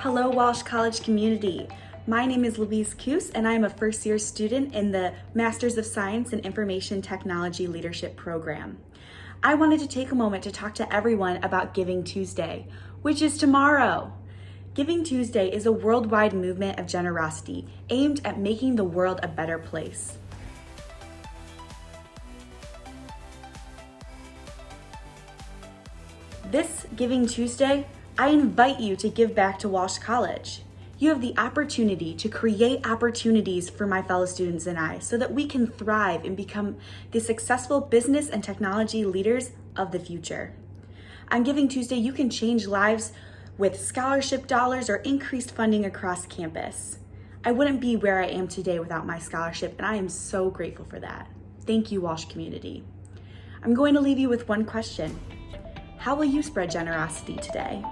Hello, Walsh College community. My name is Louise Koos, and I am a first-year student in the Masters of Science in Information Technology Leadership program. I wanted to take a moment to talk to everyone about Giving Tuesday, which is tomorrow. Giving Tuesday is a worldwide movement of generosity aimed at making the world a better place. This Giving Tuesday, I invite you to give back to Walsh College. You have the opportunity to create opportunities for my fellow students and I so that we can thrive and become the successful business and technology leaders of the future. On Giving Tuesday, you can change lives with scholarship dollars or increased funding across campus. I wouldn't be where I am today without my scholarship, and I am so grateful for that. Thank you, Walsh community. I'm going to leave you with one question. How will you spread generosity today?